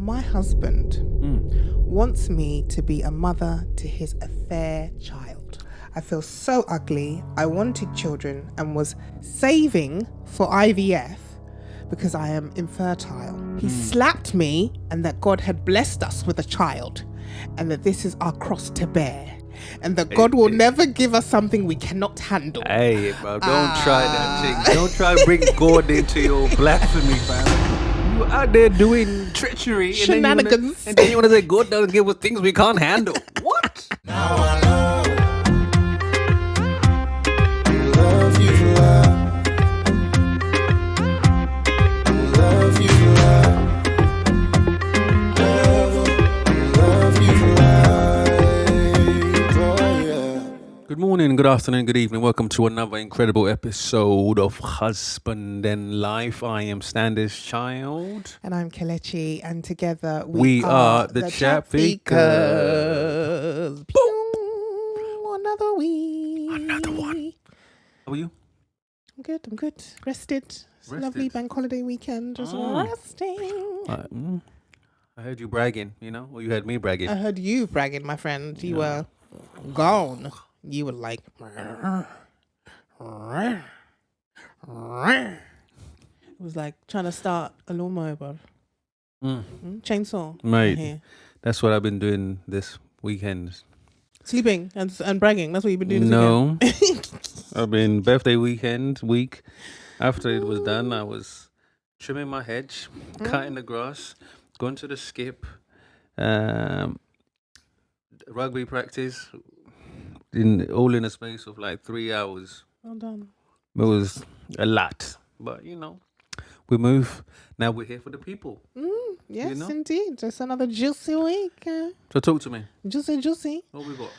My husband wants me to be a mother to his affair child. I feel so ugly. I wanted children and was saving for IVF because I am infertile. He slapped me and that God had blessed us with a child and that this is our cross to bear and that God will never give us something we cannot handle. Hey, bro, don't try that thing. Don't try to bring God into your blasphemy, fam. You out there doing treachery. Shenanigans. And then you want to say God doesn't give us things we can't handle. What? Now I know love you for love. Love you for love. Love you for life. Oh, yeah. Good morning, good afternoon, good evening. Welcome to another incredible episode of Husband and Life. I am Standish Child. And I'm Kelechi, and together We are the Chapfika. Boom! Another week. Another one. How are you? I'm good. Rested. It's a lovely bank holiday weekend. Just resting. I heard you bragging, or you had me bragging. I heard you bragging, my friend. You were gone. You were like... It was like trying to start a lawnmower, bro. Chainsaw. Mate, Here. that's what I've been doing this weekend. Sleeping and bragging. That's what you've been doing this No, weekend. I've been birthday week. After it was done, I was trimming my hedge, cutting the grass, going to the skip, rugby practice, all in a space of like 3 hours. Well done. It was a lot, but we move. Now we're here for the people. Yes, indeed. Just another juicy week. So talk to me. Juicy. What we got?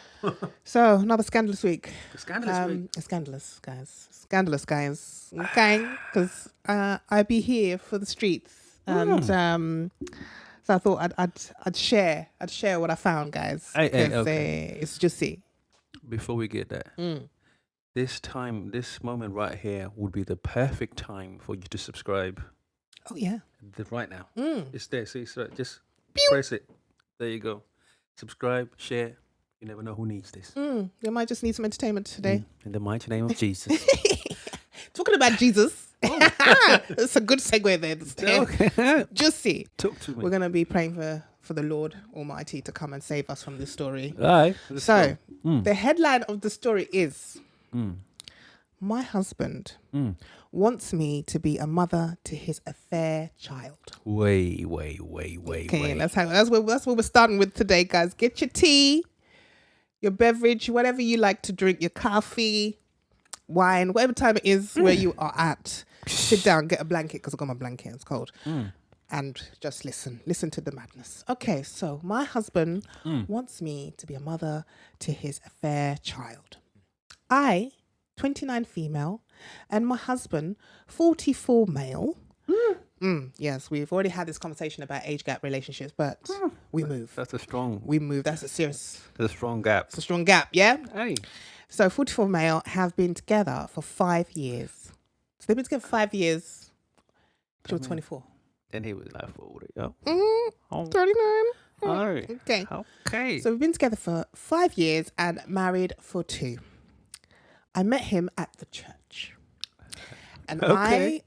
So, another scandalous week. Scandalous week. Scandalous, guys. Okay, because I be here for the streets, and so I thought I'd share what I found, guys. Okay. It's juicy. Before we get there, this moment right here would be the perfect time for you to subscribe. Oh yeah. Right now. It's there. See, so just press it. There you go. Subscribe, share. You never know who needs this. They might just need some entertainment today. In the mighty name of Jesus. Talking about Jesus. It's a good segue there. Okay. Juicy. Talk to me. We're gonna be praying for the Lord Almighty to come and save us from this story. All right. So the headline of the story is my husband wants me to be a mother to his affair child. Wait. Okay, that's what we're starting with today, guys. Get your tea, your beverage, whatever you like to drink, your coffee, wine, whatever time it is where you are at. Sit down, get a blanket, because I got my blanket, it's cold. And just listen to the madness. Okay, so my husband wants me to be a mother to his affair child. I, 29 female, and my husband, 44 male. Yes, we've already had this conversation about age gap relationships, but we move. That's a strong. We move. That's a strong gap. It's a strong gap, yeah? Hey. So 44 male have been together for 5 years. So they've been together for 5 years. She was 24. Then he was like 40. Oh. 39. All right. Okay. So we've been together for 5 years and married for 2. I met him at the church. And I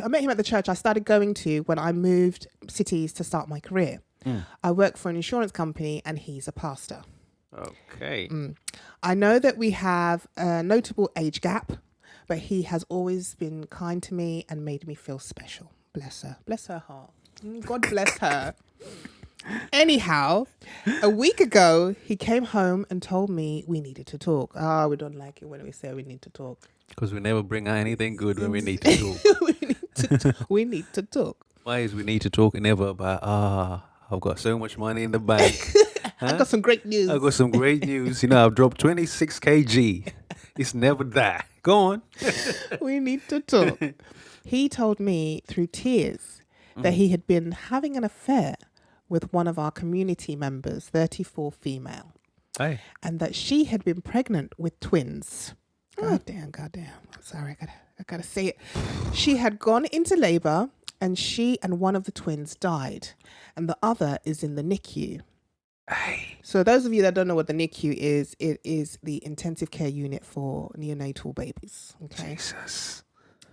met him at the church I started going to when I moved cities to start my career. I work for an insurance company and he's a pastor. Okay. I know that we have a notable age gap, but he has always been kind to me and made me feel special. Bless her. Bless her heart. God bless her. Anyhow, a week ago, he came home and told me we needed to talk. We don't like it when we say we need to talk. Because we never bring out anything good when we need to talk. We need to talk. Why is we need to talk never about, I've got so much money in the bank. I've got some great news. I've got some great news. I've dropped 26 kg. It's never that. Go on. We need to talk. He told me through tears that he had been having an affair with one of our community members, 34 female. Hey. And that she had been pregnant with twins. God damn. I'm sorry, I gotta say it. She had gone into labor and she and one of the twins died, and the other is in the NICU. Hey. So those of you that don't know what the NICU is, it is the intensive care unit for neonatal babies. Okay. Jesus.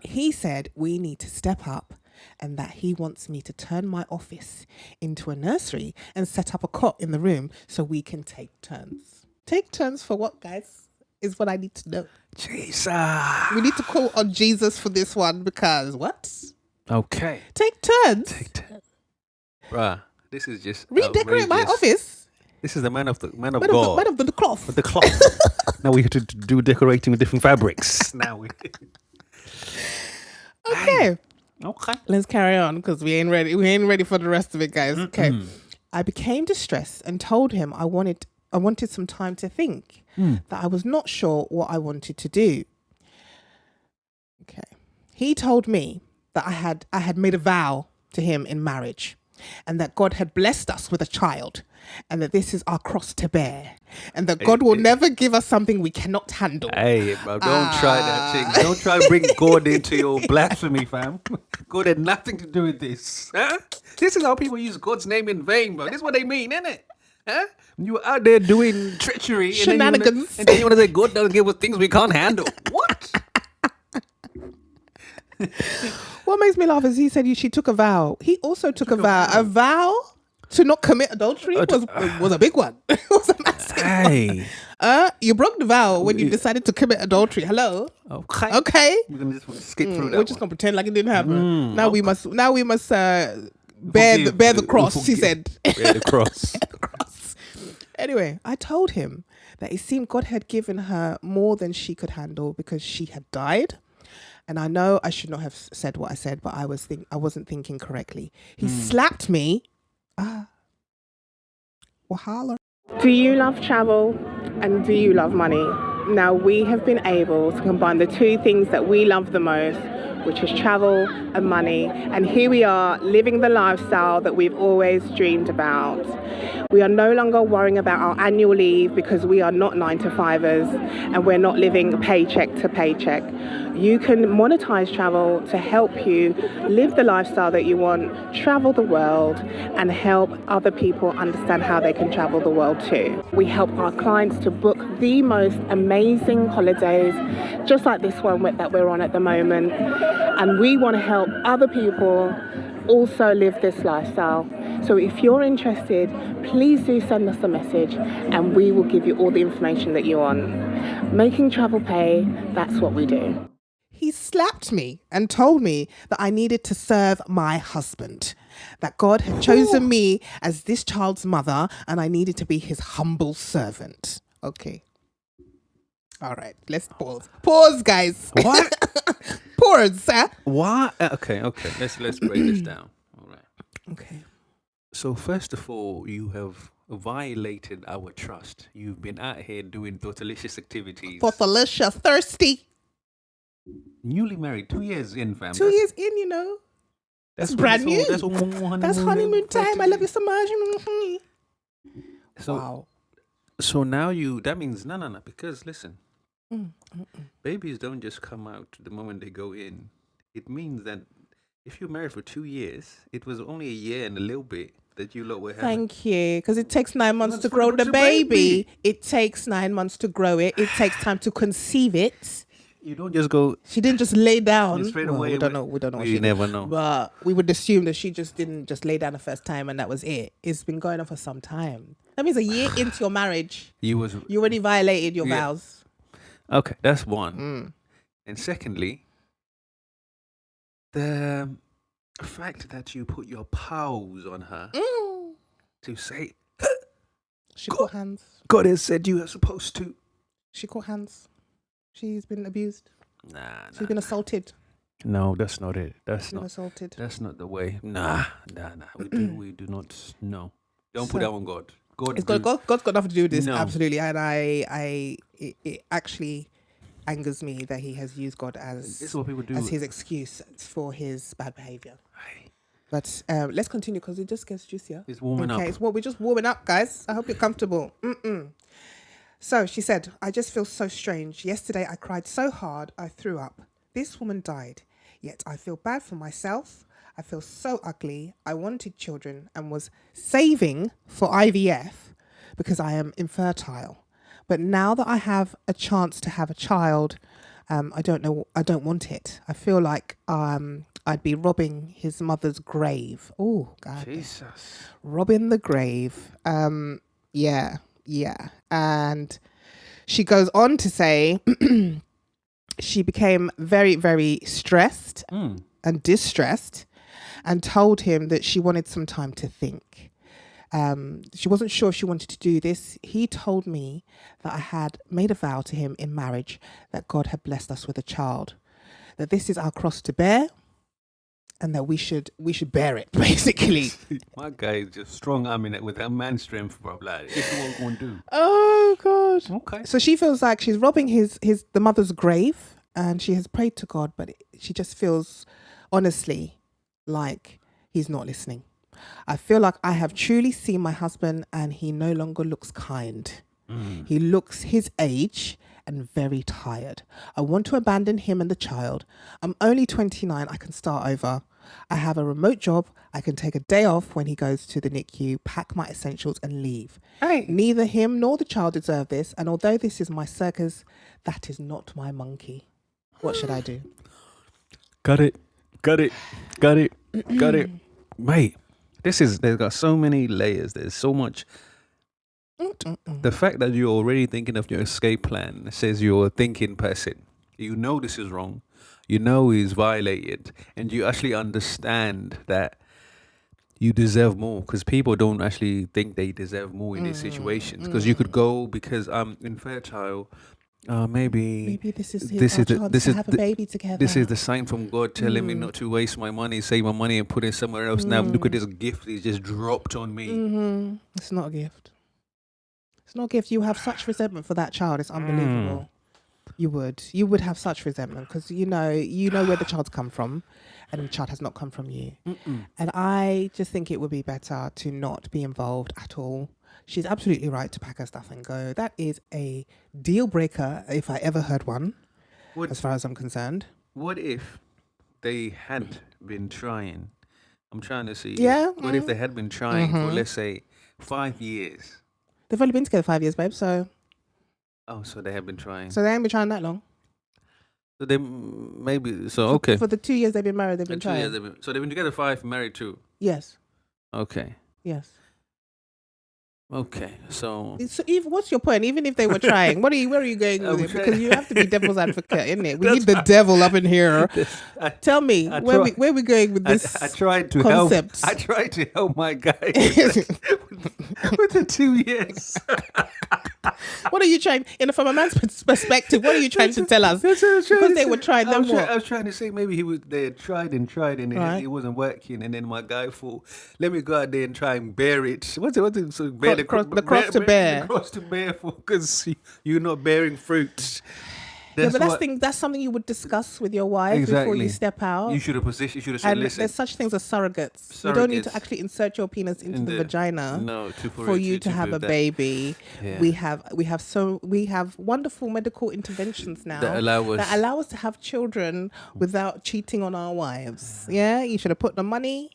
He said we need to step up and that he wants me to turn my office into a nursery and set up a cot in the room so we can take turns. Take turns for what, guys? Is what I need to know. Jesus. We need to call on Jesus for this one because what? Okay. Take turns. Bruh, this is just Redecorate my outrageous. office. This is the man of God. Man of the cloth. With the cloth. Now we have to do decorating with different fabrics. Now we. Okay. Okay. Let's carry on because we ain't ready. We ain't ready for the rest of it, guys. Okay. I became distressed and told him I wanted some time to think, that I was not sure what I wanted to do. Okay. He told me that I had made a vow to him in marriage and that God had blessed us with a child and that this is our cross to bear and that God will never give us something we cannot handle. Hey, bro, don't try that thing. Don't try to bring God into your blasphemy, fam. God had nothing to do with this. Huh? This is how people use God's name in vain, bro. This is what they mean, isn't it? Huh? You were out there doing treachery. Shenanigans. And then you want to say God doesn't give us things we can't handle. What? What makes me laugh is he said she took a vow. He also took a vow. A vow to not commit adultery was a big one. It was a massive Hey. one. You broke the vow when you decided to commit adultery. Hello? Okay. We're going to just skip through that. We're just going to pretend like it didn't happen. Now we must bear the cross, he said. Bear the cross. The cross. Anyway, I told him that it seemed God had given her more than she could handle because she had died. And I know I should not have said what I said, but I wasn't thinking correctly. He slapped me. Wahala. Do you love travel and do you love money? Now we have been able to combine the two things that we love the most, which is travel and money. And here we are living the lifestyle that we've always dreamed about. We are no longer worrying about our annual leave because we are not 9-to-5ers and we're not living paycheck to paycheck. You can monetize travel to help you live the lifestyle that you want, travel the world, and help other people understand how they can travel the world too. We help our clients to book the most amazing holidays, just like this one that we're on at the moment. And we want to help other people also live this lifestyle. So if you're interested, please do send us a message and we will give you all the information that you want. Making travel pay, that's what we do. He slapped me and told me that I needed to serve my husband, that God had chosen me as this child's mother and I needed to be his humble servant. Okay. All right, let's pause. Pause, guys. What? Pause. What? Okay. Let's break this down. All right. Okay. So first of all, you have violated our trust. You've been out here doing delicious activities. For delicious, thirsty. Newly married, 2 years in, fam. 2 years in, you know. That's brand new. That's honeymoon time. I love you so much. So, wow. So now that means no. Because listen, babies don't just come out the moment they go in. It means that if you're married for 2 years, it was only a year and a little bit that you lot were having. Thank you. Because it takes 9 months to grow the baby. It takes 9 months to grow it. It takes time to conceive it. You don't just go. She didn't just lay down. Straight away. We don't know. We don't know. You never know. But we would assume that she just didn't just lay down the first time and that was it. It's been going on for some time. That means a year into your marriage, you already violated your vows. Okay, that's one. And secondly, the fact that you put your paws on her to say, she caught hands. God has said you are supposed to. She caught hands. She's been abused. She's been assaulted. No, that's not it. Assaulted. That's not the way. Nah. We do not. No. Don't put that on God. God's got nothing to do with this. No. Absolutely. And it actually angers me that he has used God as his excuse for his bad behavior. Aye. But let's continue because it just gets juicier. It's warming up. We're just warming up, guys. I hope you're comfortable. So she said, I just feel so strange. Yesterday I cried so hard I threw up. This woman died. Yet I feel bad for myself. I feel so ugly. I wanted children and was saving for IVF because I am infertile. But now that I have a chance to have a child, I don't know. I don't want it. I feel like I'd be robbing his mother's grave. Oh, God. Jesus. Robbing the grave. Yeah. And she goes on to say she became very, very stressed and distressed and told him that she wanted some time to think. She wasn't sure if she wanted to do this. He told me that I had made a vow to him in marriage that God had blessed us with a child, that this is our cross to bear and that we should bear it, basically. My guy is just strong arming it with that man strength, bro. Like, this is what we're going to do. Oh, God. Okay. So she feels like she's robbing the mother's grave, and she has prayed to God, but she just feels, honestly, like he's not listening. I feel like I have truly seen my husband and he no longer looks kind. He looks his age and very tired. I want to abandon him and the child. I'm only 29. I can start over. I have a remote job. I can take a day off when he goes to the NICU, pack my essentials and leave. Right. Neither him nor the child deserve this. And although this is my circus, that is not my monkey. What should I do? Got it. Mate, there's got so many layers. There's so much. The fact that you're already thinking of your escape plan says you're a thinking person. You know this is wrong. You know he's violated. And you actually understand that you deserve more, because people don't actually think they deserve more in these situations. Because you could go, because I'm infertile, maybe this is our chance to have a baby together. This is the sign from God telling me not to waste my money, save my money and put it somewhere else. Now look at this gift he's just dropped on me. It's not a gift. It's not a gift. You have such resentment for that child. It's unbelievable. You would have such resentment because you know where the child's come from, and the child has not come from you. And I just think it would be better to not be involved at all. She's absolutely right to pack her stuff and go. That is a deal breaker if I ever heard one, as far as I'm concerned. What if they had been trying? I'm trying to see. Yeah. What if they had been trying for, let's say, 5 years? They've only been together 5 years, babe. So so they have been trying. they ain't been trying that long. So they maybe okay. For the 2 years they've been married, they've been trying. 2 years they've been together 5, married 2. Yes. Okay. Yes. Okay. So What's your point? Even if they were trying, where are you going with it? Because you have to be devil's advocate, isn't it? We need the devil up in here. Tell me where we going with this? I tried to concept. help. I tried to help my guy with the 2 years. What are you trying? From a man's perspective, what are you trying to tell us? Because they were trying. Then what? I was trying to say maybe they had tried and it wasn't working, and then my guy thought, let me go out there and try and bear it. What's it? So bear the cross to bear. The cross to bear, because you're not bearing fruit. That's something you would discuss with your wife before you step out. You should have said, listen. There's such things as surrogates. You don't need to actually insert your penis into the vagina for you to have a baby. Yeah. We have wonderful medical interventions now that allow us to have children without cheating on our wives. Yeah, you should have put the money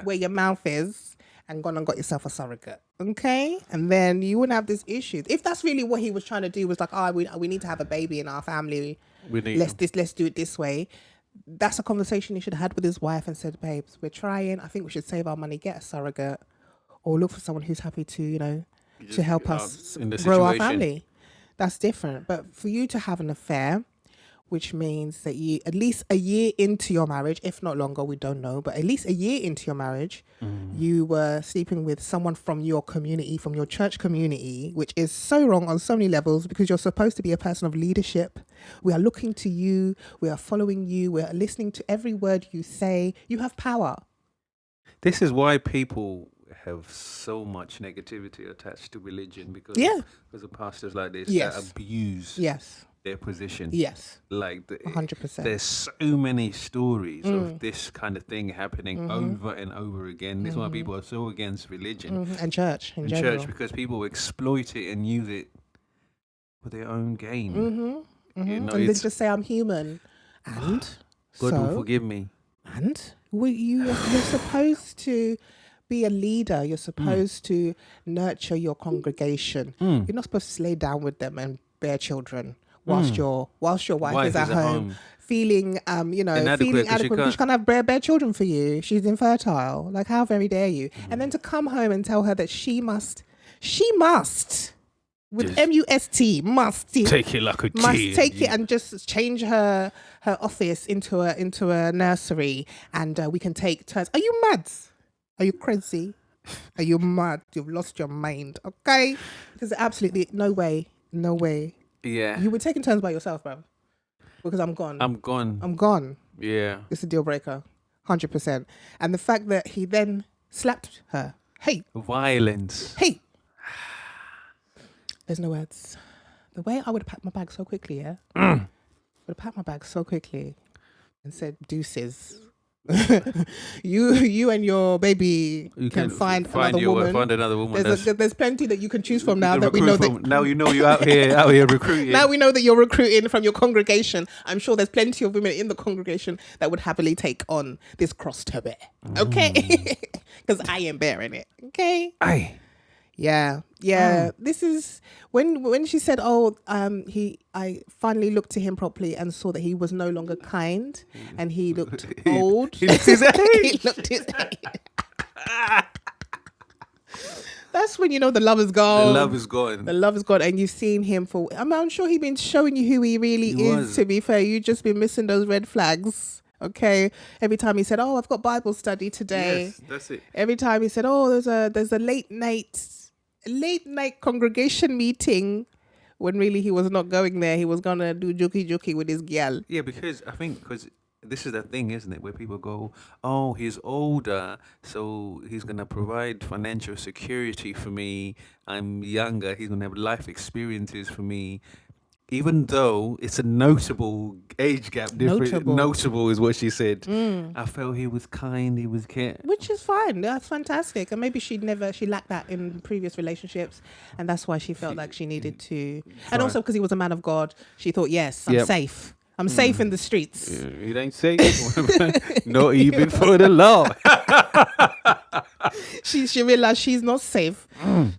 where your mouth is and gone and got yourself a surrogate. Okay, and then you wouldn't have this issue. If that's really what he was trying to do, was like, we need to have a baby in our family. Let's do it this way. That's a conversation he should have had with his wife and said, babes, we're trying. I think we should save our money, get a surrogate, or look for someone who's happy to to help us grow our family. That's different. But for you to have an affair, which means that you, at least a year into your marriage, if not longer, we don't know, but at least a year into your marriage, you were sleeping with someone from your community, from your church community, which is so wrong on so many levels, because you're supposed to be a person of leadership. We are looking to you. We are following you. We are listening to every word you say. You have power. This is why people have so much negativity attached to religion, because of pastors like this that abuse their position. Yes. Like 100%. There's so many stories of this kind of thing happening over and over again. This is why people are so against religion and church in general. Church, because people exploit it and use it for their own gain. You know, and they just say, I'm human. And God will forgive me. And You're supposed to be a leader. You're supposed to nurture your congregation. You're not supposed to lay down with them and bear children whilst your wife is at home. Feeling, feeling adequate because she can't have bear children for you. She's infertile. Like, how very dare you? And then to come home and tell her that she must, with M-U-S-T, must take it like a G. Must take it and just change her office into a nursery, and we can take turns. Are you mad? Are you crazy? Are you mad? You've lost your mind, okay? There's absolutely no way. Yeah. You were taking turns by yourself, bruv. Because I'm gone. Yeah. It's a deal breaker. 100%. And the fact that he then slapped her. Hey. Violence. Hey. There's no words. The way I would have packed my bag so quickly, yeah? Would have packed my bag so quickly and said, deuces. you and your baby can find another woman. There's plenty that you can choose from now that we know that. Now you know you're out here recruiting. Now we know that you're recruiting from your congregation. I'm sure there's plenty of women in the congregation that would happily take on this cross to bear. Okay, because I am bearing it. Okay. Aye. Yeah. This is when she said, I finally looked to him properly and saw that he was no longer kind and he looked old. He looked his age. That's when you know the love is gone. The love is gone. And you've seen him for, I'm sure he's been showing you who he really is, to be fair. You've just been missing those red flags. Okay. Every time he said, I've got Bible study today. Yes, that's it. Every time he said, there's a late night congregation meeting, when really he was not going there. He was going to do jokey with his gal. Yeah, because this is the thing, isn't it? Where people go, he's older, so he's going to provide financial security for me. I'm younger. He's going to have life experiences for me. Even though it's a notable age gap difference. Notable is what she said. I felt he was kind, he was care. Which is fine. That's fantastic. And maybe she lacked that in previous relationships. And that's why she felt like she needed to. And also because he was a man of God, she thought, yes, I'm safe. I'm safe in the streets. It ain't safe. Not even for the law. She realized she's not safe.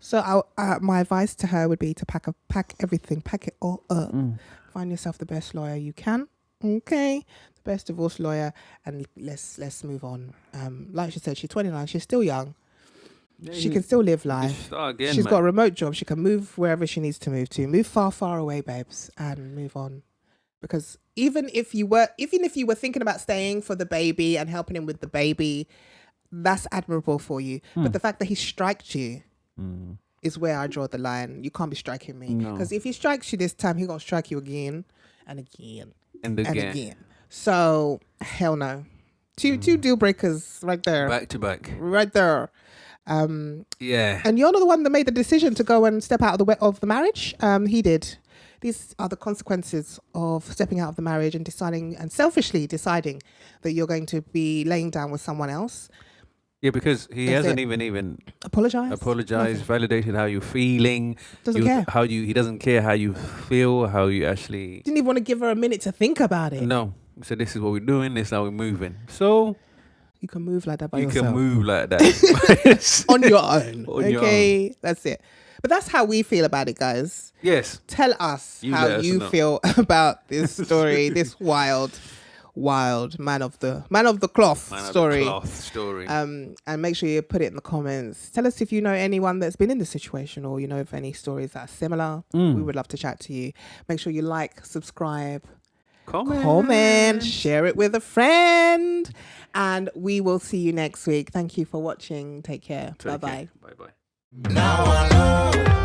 So my advice to her would be to pack everything, pack it all up. Find yourself the best lawyer you can. Okay, the best divorce lawyer, and let's move on. Like she said, she's 29. She's still young. Yeah, she can still live life. She's got a remote job. She can move wherever she needs to move to. Move far away, babes, and move on. Because even if you were thinking about staying for the baby and helping him with the baby, that's admirable for you. But the fact that he striked you is where I draw the line. You can't be striking me. Because if he strikes you this time, he's going to strike you again and again and again. So, hell no. Two deal breakers right there. Back to back. Right there. Yeah. And you're not the one that made the decision to go and step out of the marriage. He did. These are the consequences of stepping out of the marriage and selfishly deciding that you're going to be laying down with someone else. Yeah, because he hasn't even apologized, validated how you're feeling. Doesn't care. He doesn't care how you feel, how you actually... Didn't even want to give her a minute to think about it. No. So this is what we're doing, this is how we're moving. So... You can move like that by yourself. You can move like that. On your own. Okay, that's it. But that's how we feel about it, guys. Yes. Tell us how you feel about this story, this wild man of the cloth story. And make sure you put it in the comments. Tell us if you know anyone that's been in this situation, or you know of any stories that are similar. We would love to chat to you. Make sure you like, subscribe, comment, share it with a friend, and we will see you next week. Thank you for watching. Take care. Bye bye. Bye bye. Now I know.